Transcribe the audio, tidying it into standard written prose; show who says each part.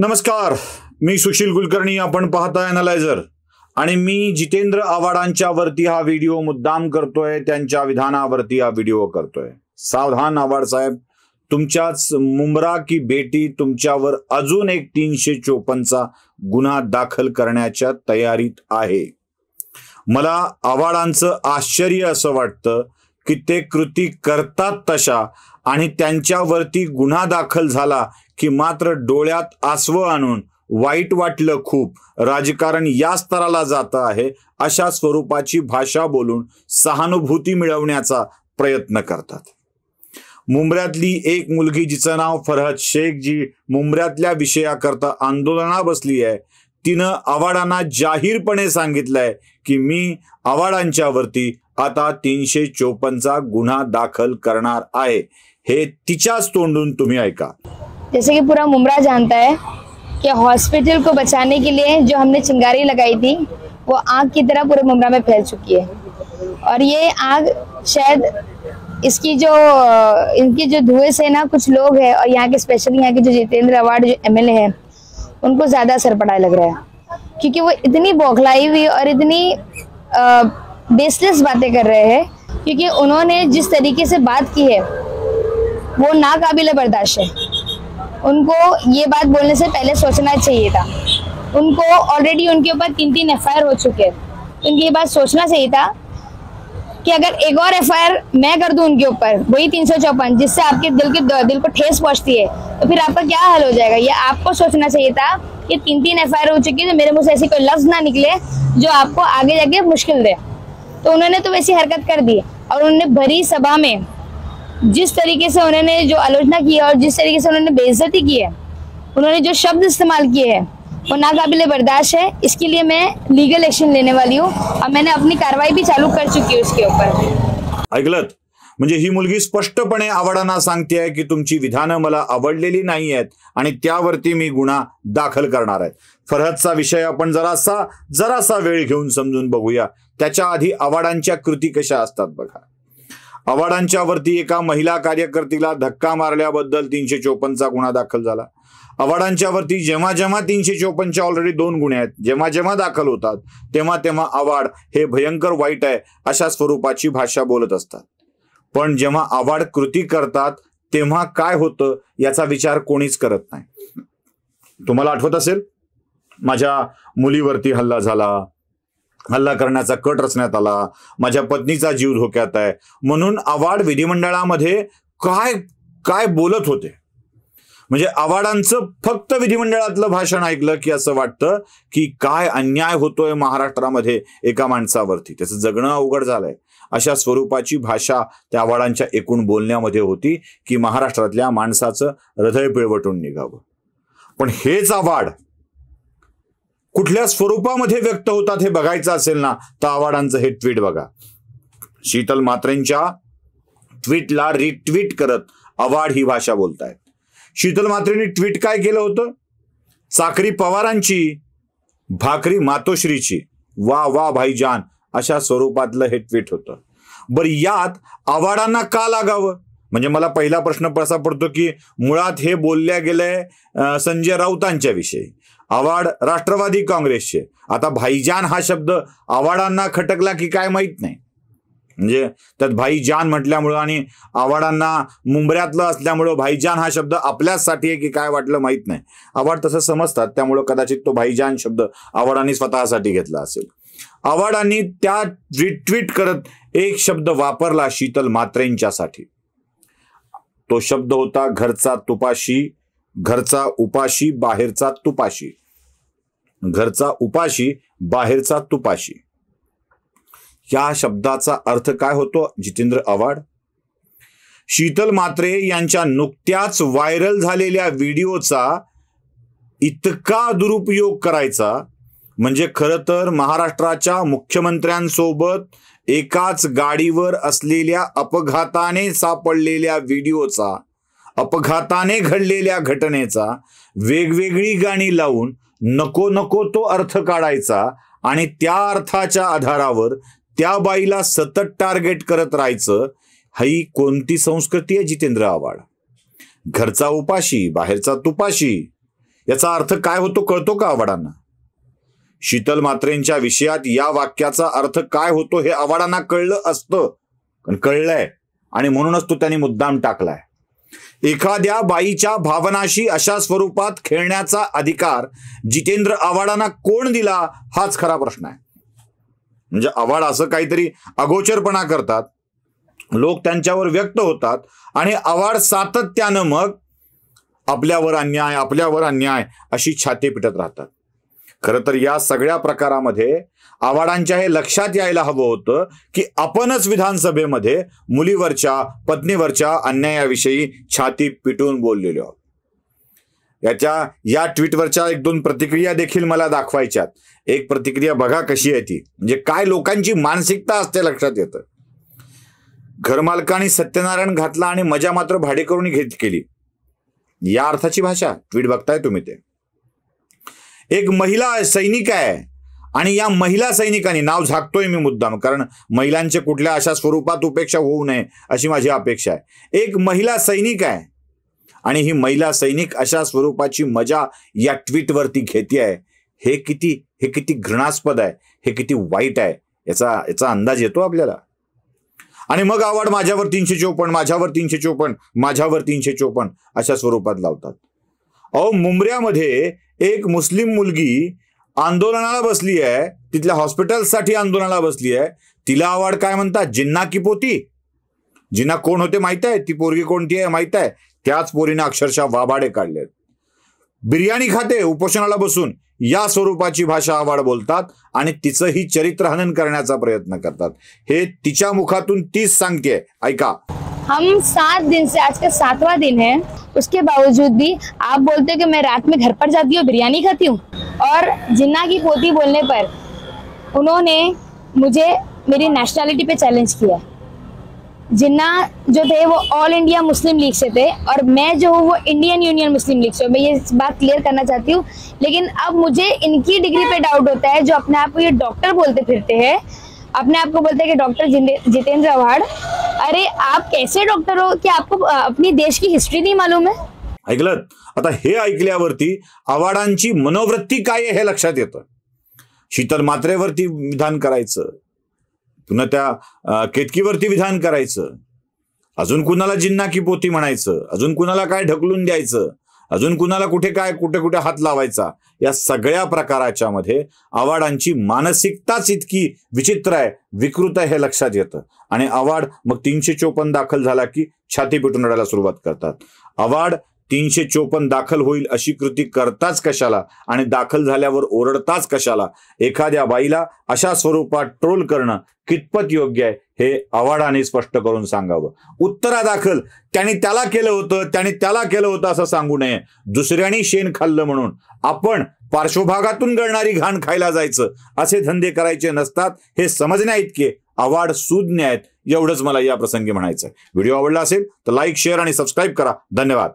Speaker 1: नमस्कार, मी सुशील कुलकर्णी. आपण पाहताय अॅनालायझर आणि मी जितेंद्र आव्हाडांच्या वरती हा व्हिडिओ मुद्दाम करतोय, त्यांच्या विधानावरती हा व्हिडिओ करतोय. सावधान आव्हाड साहेब, तुमच्याच मुंब्रा की बेटी तुमच्यावर अजून एक 354चा गुन्हा दाखल करण्याच्या तयारीत आहे. मला आव्हाडांचं आश्चर्य असं वाटतं की ते कृती करतात तशा आणि त्यांच्यावरती गुन्हा दाखल झाला की मात्र डोळ्यात आसवं आणून वाईट वाटलं खूप, राजकारण या स्तराला जातं आहे अशा स्वरूपाची भाषा बोलून सहानुभूती मिळवण्याचा प्रयत्न करतात. मुंब्र्यातली एक मुलगी जिचं नाव फरहत शेख, जी मुंब्र्यातल्या विषयाकरता आंदोलना बसली आहे, तिनं आव्हाडांना जाहीरपणे सांगितलंय की मी आव्हाडांच्यावरती आता 354चा गुन्हा दाखल करणार आहे. हे तिच्याच तोंडून तुम्ही ऐका.
Speaker 2: जैसे कि पूरा मुंब्रा जानता है कि हॉस्पिटल को बचाने के लिए जो हमने चिंगारी लगाई थी वो आग की तरह पूरे मुंब्रा में फैल चुकी है और ये आग शायद इनकी जो धुएं से ना कुछ लोग हैं और यहाँ के स्पेशली यहाँ के जो जितेंद्र आव्हाड जो एमएलए हैं उनको ज्यादा असर पड़ा लग रहा है, क्योंकि वो इतनी बौखलाई हुई और इतनी बेसलेस बातें कर रहे हैं. क्योंकि उन्होंने जिस तरीके से बात की है वो नाकाबिले बर्दाश्त है. उनको ये बात बोलने से पहले सोचना चाहिए था. उनको ऑलरेडी उनके ऊपर 3 एफआईआर हो चुके हैं. उनकी ये बात सोचना चाहिए था कि अगर एक और एफआईआर मैं कर दूं उनके ऊपर, वही 354, जिससे आपके दिल को ठेस पहुंचती है, तो फिर आपका क्या हाल हो जाएगा. ये आपको सोचना चाहिए था कि 3 एफआईआर हो चुकी है, तो मेरे मुंह से ऐसी कोई लफ्ज ना निकले जो आपको आगे जाके मुश्किल दे. तो उन्होंने तो वैसी हरकत कर दी और उन्होंने भरी सभा में जिस तरीके से उन्होंने जो आलोचना की है और जिस तरीके से उन्होंने बेइज्जती की है, उन्होंने जो शब्द इस्तेमाल किए हैं वो नाकाबिले बर्दाश्त है. इसके लिए मैं लीगल एक्शन लेने वाली हूँ और मैंने अपनी कार्रवाई भी चालू कर चुकी हूँ इसके ऊपर.
Speaker 1: ऐकलत? म्हणजे ही मुलगी स्पष्टपणे आव्हाडांना सांगते की तुमची विधानं मला आवडलेली नाही आहेत आणि त्यावरती मी गुन्हा दाखल करणार आहे. फरहतचा विषय आपण जरासा वेळ घेऊन समजून बघूया. त्याच्या आधी आव्हाडांच्या कृती कशा असतात बघा. आव्हाडांच्यावरती एका महिला कार्यकर्तीला धक्का मारल्याबद्दल 354चा गुन्हा दाखल झाला. आव्हाडांच्यावरती जेव्हा 354चे ऑलरेडी 2 गुन्हे आहेत, जेव्हा दाखल होतात तेव्हा आव्हाड हे भयंकर वाईट आहे अशा स्वरूपाची भाषा बोलत असतात. पण जेव्हा आव्हाड कृती करतात तेव्हा काय होतं याचा विचार कोणीच करत नाही. तुम्हाला आठवत असेल, माझ्या मुलीवरती हल्ला झाला, हल्ला करण्याचा कट रचण्यात आला, माझ्या पत्नीचा जीव धोक्यात आहे म्हणून आव्हाड विधिमंडळामध्ये काय बोलत होते. म्हणजे आव्हाडांचं फक्त विधिमंडळातलं भाषण ऐकलं की असं वाटतं की काय अन्याय होतोय महाराष्ट्रामध्ये एका माणसावरती, त्याचं जगणं अवघड झालंय अशा स्वरूपाची भाषा त्या आव्हाडांच्या एकूण बोलण्यामध्ये होती की महाराष्ट्रातल्या माणसाचं हृदय पिळवटून निघावं. पण हेच आव्हाड कुठल्या स्वरूपामध्ये व्यक्त होतात हे बघायचं असेल ना, तर आव्हाडांचं हे ट्विट बघा. शीतल म्हात्रेंच्या ट्विटला रिट्विट करत आव्हाड ही भाषा बोलतायत. शीतल म्हात्रेंनी ट्विट काय केलं होतं? चाकरी पवारांची, भाकरी मातोश्रीची, वा वा भाईजान अशा स्वरूपातलं हे ट्विट होतं. बरं, यात आव्हाडांना का लागावं? म्हणजे मला पहिला प्रश्न असा पडतो की मुळात हे बोलल्या गेलंय संजय राऊतांच्या विषयी. आव्हाड राष्ट्रवादी काँग्रेसचे. आता भाईजान हा शब्द आव्हाडांना खटकला की काय माहित नाही. म्हणजे त्यात भाईजान म्हटल्यामुळं आणि आव्हाडांना मुंब्र्यातलं असल्यामुळं भाईजान हा शब्द आपल्यासाठी आहे की काय वाटलं माहित नाही. आव्हाड तसं समजतात, त्यामुळं कदाचित तो भाईजान शब्द आव्हाडांनी स्वतःसाठी घेतला असेल. आव्हाडांनी त्या रिट्विट करत एक शब्द वापरला शीतल म्हात्रेंच्यासाठी. तो शब्द होता घरचा तुपाशी, घरचा उपाशी, बाहेरचा तुपाशी. घरचा उपाशी, बाहेरचा तुपाशी. या शब्दाचा अर्थ काय होतो जितेंद्र आव्हाड? शीतल म्हात्रे यांच्या नुकत्याच व्हायरल झालेल्या व्हिडिओचा इतका दुरुपयोग करायचा म्हणजे खरं तर महाराष्ट्राच्या मुख्यमंत्र्यांसोबत एकाच गाडीवर असलेल्या अपघाताने सापडलेल्या व्हिडिओचा, अपघाताने घडलेल्या घटनेचा वेगवेगळी गाणी लावून नको तो अर्थ काढायचा आणि त्या अर्थाच्या आधारावर त्या बाईला सतत टार्गेट करत राहायचं. ही कोणती संस्कृती आहे जितेंद्र आव्हाड? घरचा उपाशी, बाहेरचा तुपाशी याचा अर्थ काय होतो कळतो का आव्हाडांना? शीतल म्हात्रेंच्या विषयात या वाक्याचा अर्थ काय होतो हे आव्हाडांना कळलं असतं, पण कळलंय आणि म्हणूनच तो त्यांनी मुद्दाम टाकलाय. एखाद्या बाईच्या भावनाशी अशा स्वरूपात खेळण्याचा अधिकार जितेंद्र आव्हाडांना कोण दिला हाच खरा प्रश्न आहे. म्हणजे आव्हाड असं काहीतरी अगोचरपणा करतात, लोक त्यांच्यावर व्यक्त होतात आणि आव्हाड सातत्यानं मग आपल्यावर अन्याय अशी छाती पिटत राहतात. खरं तर या सगळ्या प्रकारामध्ये आव्हाडांच्या हे लक्षात यायला हवं होतं की आपणच विधानसभेमध्ये मुलीवरच्या पत्नीवरच्या अन्यायाविषयी छाती पिटून बोललेलो आहोत. या ट्विटवरच्या 1-2 प्रतिक्रिया देखील मला दाखवायच्यात. एक प्रतिक्रिया बघा कशी आहे ती, म्हणजे काय लोकांची मानसिकता असते लक्षात येतं. घरमालकाने सत्यनारायण घातला आणि मजा मात्र भाडेकरूंनी केली, या अर्थाची भाषा ट्विट बघताय तुम्ही. ते एक महिला सैनिक आहे आणि या महिला सैनिकांनी, नाव झाकतोय मी मुद्दाम कारण महिलांचे कुठल्या अशा स्वरूपात उपेक्षा होऊ नये अशी माझी अपेक्षा आहे. एक महिला सैनिक आहे आणि ही महिला सैनिक अशा स्वरूपाची मजा या ट्विटवरती घेतेय. हे किती घृणास्पद आहे, हे किती वाईट आहे याचा अंदाज येतो आपल्याला. आणि मग आव्हाड माझ्यावर 354, माझ्यावर 354, माझ्यावर 354 अशा स्वरूपात लावतात. अहो, मुंबऱ्यामध्ये एक मुस्लिम मुलगी आंदोलनाला बसली आहे, तिथल्या हॉस्पिटलसाठी आंदोलनाला बसली आहे. तिला आव्हाड काय म्हणतात? जिन्ना की पोती. जिन्ना कोण होते माहित आहे? ती पोरगी कोणती आहे माहित आहे? त्याच पोरीने अक्षरशः वाभाडे काढलेत. बिर्याणी खाते उपोषणाला बसून, या स्वरूपाची भाषा आव्हाड बोलतात आणि तिचंही चरित्रहनन करण्याचा प्रयत्न करतात. हे तिच्या मुखातून तीच सांगते. ऐका.
Speaker 2: हम 7 दिन से, आज का 7वां दिन है, उसके बावजूद भी आप बोलते हो कि मैं रात में घर पर जाती हूँ, बिरयानी खाती हूँ. और जिन्ना की पोती बोलने पर उन्होंने मुझे मेरी नेशनैलिटी पे चैलेंज किया. जिन्ना जो थे वो ऑल इंडिया मुस्लिम लीग से थे और मैं जो हूँ वो इंडियन यूनियन मुस्लिम लीग से. मैं ये बात क्लियर करना चाहती हूँ. लेकिन अब मुझे इनकी डिग्री पे डाउट होता है, जो अपने आप को ये डॉक्टर बोलते फिरते हैं, अपने आप को बोलते हैं कि डॉक्टर जितेंद्र आव्हाड. अरे आप कैसे डॉक्टर हो कि आपको अपनी देश की हिस्ट्री नहीं मालूम है?
Speaker 1: ऐकलं. आता हे ऐकल्यावरती आव्हाडांची मनोवृत्ती काय आहे हे लक्षात येतं. शीतल म्हात्रेवरती विधान करायचं, पुन्हा त्या केतकीवरती विधान करायचं, अजून कुणाला जिन्ना की पोती म्हणायचं, अजून कुणाला काय ढकलून द्यायचं, अजून कुणाला कुठे हात लावायचा. या सगळ्या प्रकाराच्या मध्ये आव्हाडांची मानसिकताच इतकी विचित्र आहे, विकृत आहे हे लक्षात येतं. आणि आव्हाड मग 354 दाखल झाला की छाती पिटून रडायला सुरुवात करतात. आव्हाड 354 दाखल होईल अशी कृती करताच कशाला आणि दाखल झाल्यावर ओरडताच कशाला? एखाद्या बाईला अशा स्वरूपात ट्रोल करणं कितपत योग्य आहे हे आव्हाडाने स्पष्ट करून सांगावं. उत्तरादाखल त्यांनी त्याला केलं होतं असं सांगू नये. दुसऱ्यानी शेण खाल्लं म्हणून आपण पार्श्वभागातून गळणारी घाण खायला जायचं असे धंदे करायचे नसतात हे समजण्या इतके आव्हाड सुज्ञ आहेत. एवढंच मला या प्रसंगी म्हणायचं आहे. व्हिडिओ आवडला असेल तर लाईक, शेअर आणि सबस्क्राईब करा. धन्यवाद.